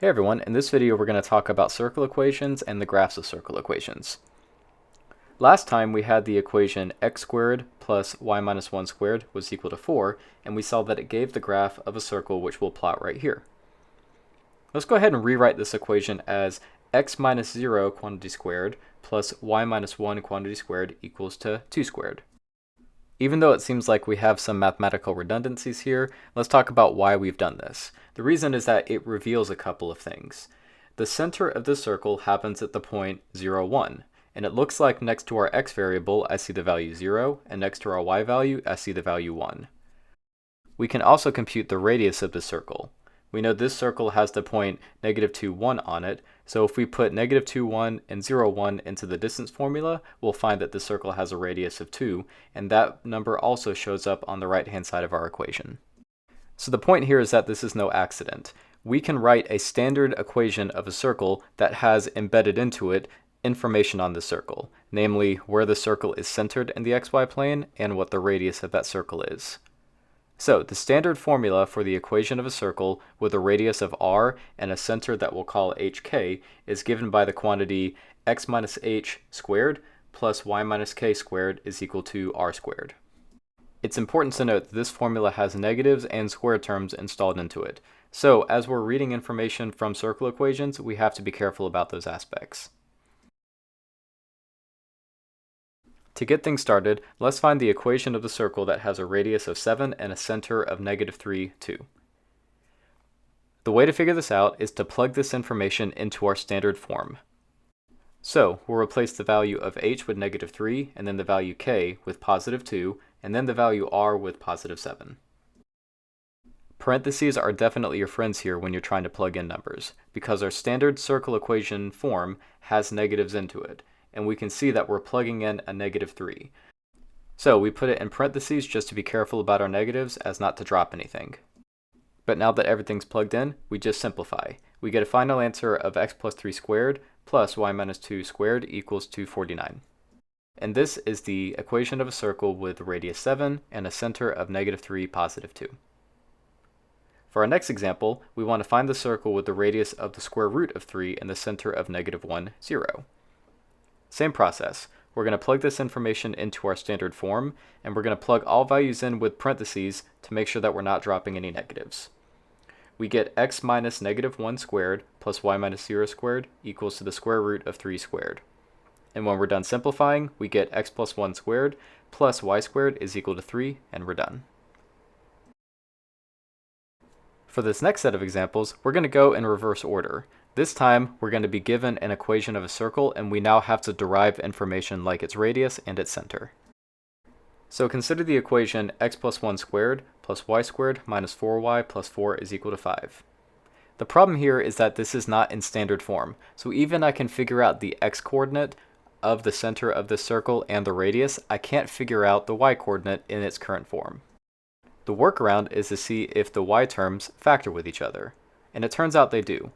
Hey everyone, in this video we're going to talk about circle equations and the graphs of circle equations. Last time we had the equation x squared plus y minus 1 squared was equal to 4, and we saw that it gave the graph of a circle which we'll plot right here. Let's go ahead and rewrite this equation as x minus 0 quantity squared plus y minus 1 quantity squared equals to 2 squared. Even though it seems like we have some mathematical redundancies here, let's talk about why we've done this. The reason is that it reveals a couple of things. The center of the circle happens at the point 0, 1, and it looks like next to our x variable I see the value 0, and next to our y value I see the value 1. We can also compute the radius of the circle. We know this circle has the point -2, 1 on it, so if we put -2, 1 and 0, 1 into the distance formula, we'll find that the circle has a radius of 2, and that number also shows up on the right-hand side of our equation. So the point here is that this is no accident. We can write a standard equation of a circle that has embedded into it information on the circle, namely where the circle is centered in the xy plane and what the radius of that circle is. So the standard formula for the equation of a circle with a radius of r and a center that we'll call hk is given by the quantity x minus h squared plus y minus k squared is equal to r squared. It's important to note that this formula has negatives and square terms installed into it. So as we're reading information from circle equations, we have to be careful about those aspects. To get things started, let's find the equation of the circle that has a radius of 7 and a center of -3, 2. The way to figure this out is to plug this information into our standard form. So we'll replace the value of h with -3, and then the value k with +2, and then the value r with +7. Parentheses are definitely your friends here when you're trying to plug in numbers, because our standard circle equation form has negatives into it, and we can see that we're plugging in a -3. So we put it in parentheses just to be careful about our negatives as not to drop anything. But now that everything's plugged in, we just simplify. We get a final answer of x plus 3 squared plus y minus 2 squared equals 249. And this is the equation of a circle with radius 7 and a center of -3, +2. For our next example, we want to find the circle with the radius of the square root of 3 and the center of -1, 0. Same process. We're going to plug this information into our standard form, and we're going to plug all values in with parentheses to make sure that we're not dropping any negatives. We get x minus -1 squared plus y minus 0 squared equals to the square root of 3 squared. And when we're done simplifying, we get x plus 1 squared plus y squared is equal to 3, and we're done. For this next set of examples, we're going to go in reverse order. This time, we're going to be given an equation of a circle, and we now have to derive information like its radius and its center. So consider the equation x plus 1 squared plus y squared minus 4y plus 4 is equal to 5. The problem here is that this is not in standard form, so even I can figure out the x-coordinate of the center of this circle and the radius, I can't figure out the y-coordinate in its current form. The workaround is to see if the y terms factor with each other, and it turns out they do.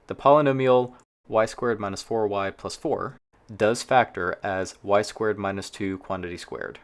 The polynomial y squared minus 4y plus 4 does factor as y squared minus 2 quantity squared.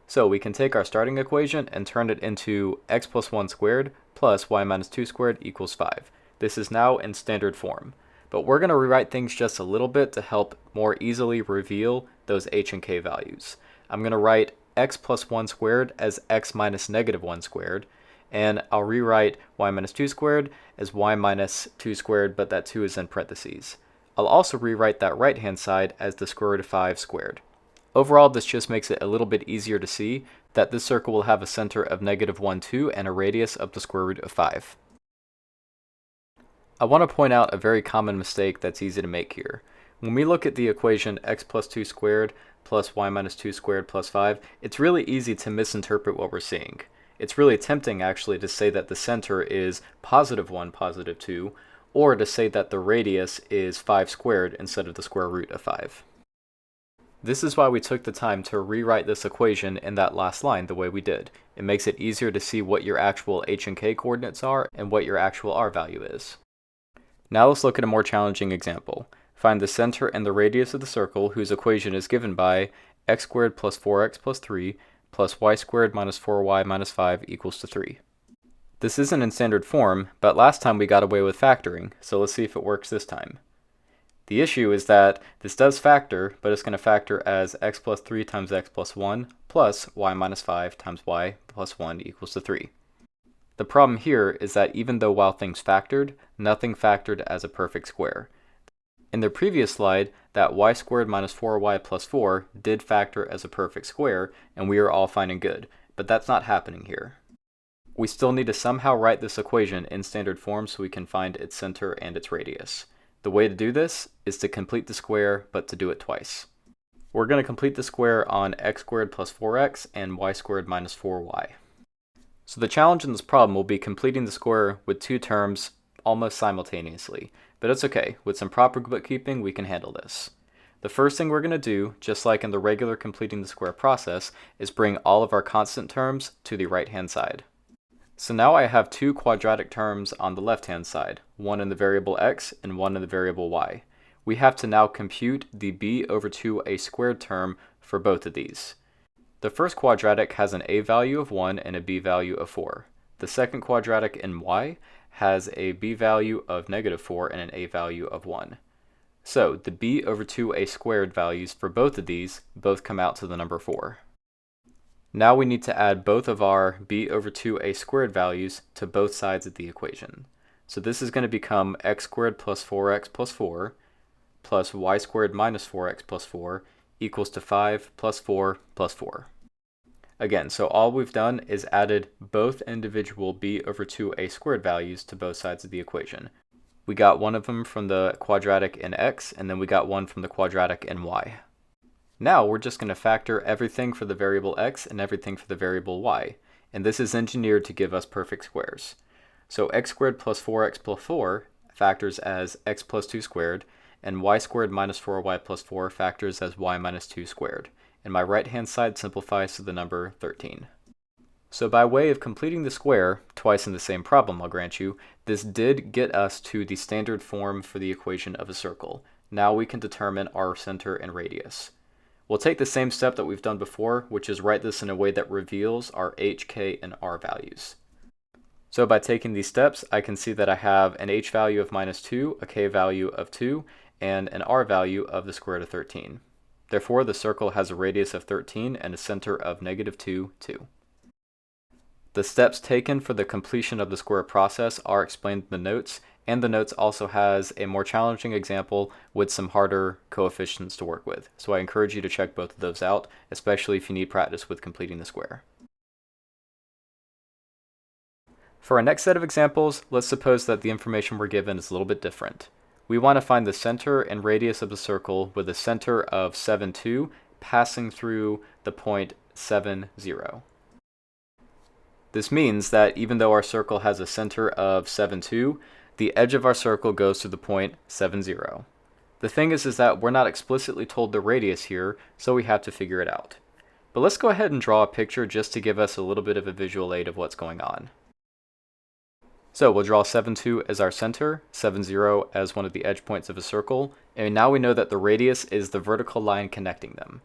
So we can take our starting equation and turn it into x plus 1 squared plus y minus 2 squared equals 5. This is now in standard form, but we're going to rewrite things just a little bit to help more easily reveal those h and k values. I'm going to write x plus 1 squared as x minus -1 squared, and I'll rewrite y minus 2 squared as y minus 2 squared, but that 2 is in parentheses. I'll also rewrite that right-hand side as the square root of 5 squared. Overall, this just makes it a little bit easier to see that this circle will have a center of -1, 2 and a radius of the square root of 5. I want to point out a very common mistake that's easy to make here. When we look at the equation x plus 2 squared plus y minus 2 squared plus 5, it's really easy to misinterpret what we're seeing. It's really tempting actually to say that the center is +1, +2, or to say that the radius is 5 squared instead of the square root of 5. This is why we took the time to rewrite this equation in that last line the way we did. It makes it easier to see what your actual h and k coordinates are and what your actual r value is. Now let's look at a more challenging example. Find the center and the radius of the circle whose equation is given by x squared plus 4x plus 3 plus y squared minus 4y minus 5 equals to 3. This isn't in standard form, but last time we got away with factoring, so let's see if it works this time. The issue is that this does factor, but it's going to factor as x plus 3 times x plus 1 plus y minus 5 times y plus 1 equals to 3. The problem here is that even though while things factored, nothing factored as a perfect square. In the previous slide, that y squared minus 4y plus 4 did factor as a perfect square, and we are all fine and good, but that's not happening here. We still need to somehow write this equation in standard form so we can find its center and its radius. The way to do this is to complete the square, but to do it twice. We're going to complete the square on x squared plus 4x and y squared minus 4y. So the challenge in this problem will be completing the square with two terms almost simultaneously, but it's okay. With some proper bookkeeping, we can handle this. The first thing we're going to do, just like in the regular completing the square process, is bring all of our constant terms to the right-hand side. So now I have two quadratic terms on the left-hand side, one in the variable x and one in the variable y. We have to now compute the b over 2a squared term for both of these. The first quadratic has an a value of 1 and a b value of 4. The second quadratic in y has a b value of negative 4 and an a value of 1. So the b over 2a squared values for both of these both come out to the number 4. Now we need to add both of our b over 2a squared values to both sides of the equation. So this is going to become x squared plus 4x plus 4 plus y squared minus 4x plus 4 equals to 5 plus 4 plus 4. Again, so all we've done is added both individual b over 2a squared values to both sides of the equation. We got one of them from the quadratic in x, and then we got one from the quadratic in y. Now we're just going to factor everything for the variable x and everything for the variable y, and this is engineered to give us perfect squares. So x squared plus 4x plus 4 factors as x plus 2 squared, and y squared minus 4y plus 4 factors as y minus 2 squared. And my right-hand side simplifies to the number 13. So by way of completing the square, twice in the same problem, I'll grant you, this did get us to the standard form for the equation of a circle. Now we can determine our center and radius. We'll take the same step that we've done before, which is write this in a way that reveals our h, k, and r values. So by taking these steps, I can see that I have an h value of minus 2, a k value of 2, and an r value of the square root of 13. Therefore, the circle has a radius of 13 and a center of negative 2, 2. The steps taken for the completion of the square process are explained in the notes, and the notes also has a more challenging example with some harder coefficients to work with. So I encourage you to check both of those out, especially if you need practice with completing the square. For our next set of examples, let's suppose that the information we're given is a little bit different. We want to find the center and radius of the circle with a center of 7, 2 passing through the point 7, 0. This means that even though our circle has a center of 7, 2, the edge of our circle goes to the point 7, 0. The thing is that we're not explicitly told the radius here, so we have to figure it out. But let's go ahead and draw a picture just to give us a little bit of a visual aid of what's going on. So we'll draw 7, 2 as our center, 7, 0 as one of the edge points of a circle, and now we know that the radius is the vertical line connecting them.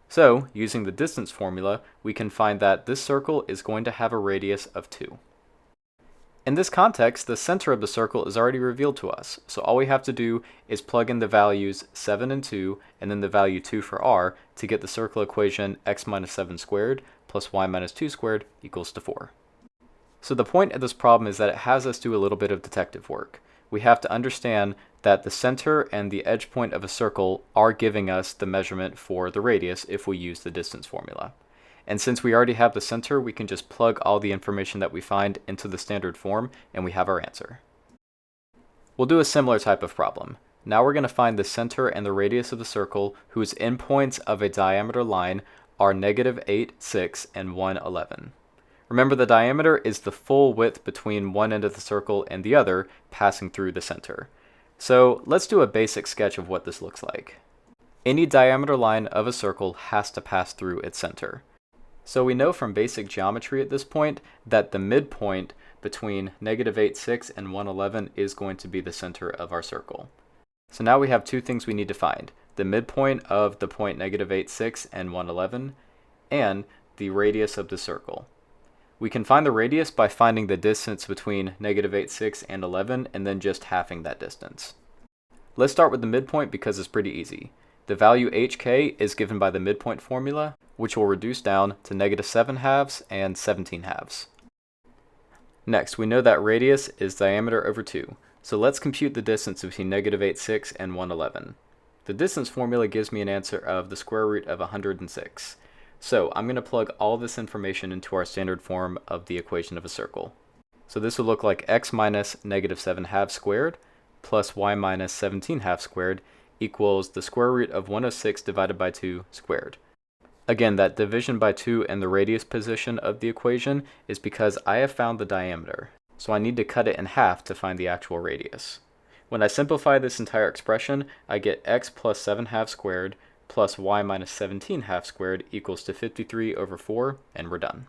So, using the distance formula, we can find that this circle is going to have a radius of 2. In this context, the center of the circle is already revealed to us, so all we have to do is plug in the values 7 and 2, and then the value 2 for r, to get the circle equation x minus 7 squared plus y minus 2 squared equals to 4. So the point of this problem is that it has us do a little bit of detective work. We have to understand that the center and the edge point of a circle are giving us the measurement for the radius if we use the distance formula. And since we already have the center, we can just plug all the information that we find into the standard form, and we have our answer. We'll do a similar type of problem. Now we're going to find the center and the radius of the circle whose endpoints of a diameter line are negative 8, 6, and 1, 11. Remember, the diameter is the full width between one end of the circle and the other, passing through the center. So let's do a basic sketch of what this looks like. Any diameter line of a circle has to pass through its center. So we know from basic geometry at this point that the midpoint between negative 8, 6 and 1, 11 is going to be the center of our circle. So now we have two things we need to find: the midpoint of the point negative 8, 6 and 1, 11, and the radius of the circle. We can find the radius by finding the distance between -8, 6, and 11, and then just halving that distance. Let's start with the midpoint because it's pretty easy. The value hk is given by the midpoint formula, which will reduce down to -7 halves and 17 halves. Next, we know that radius is diameter over 2, so let's compute the distance between -8, 6, and 111. The distance formula gives me an answer of the square root of 106. So I'm going to plug all this information into our standard form of the equation of a circle. So this would look like x minus -7 halves squared plus y minus 17 halves squared equals the square root of 106 divided by 2 squared. Again, that division by 2 and the radius position of the equation is because I have found the diameter, so I need to cut it in half to find the actual radius. When I simplify this entire expression, I get x plus 7 halves squared plus y minus 17 halves squared equals to 53 over 4, and we're done.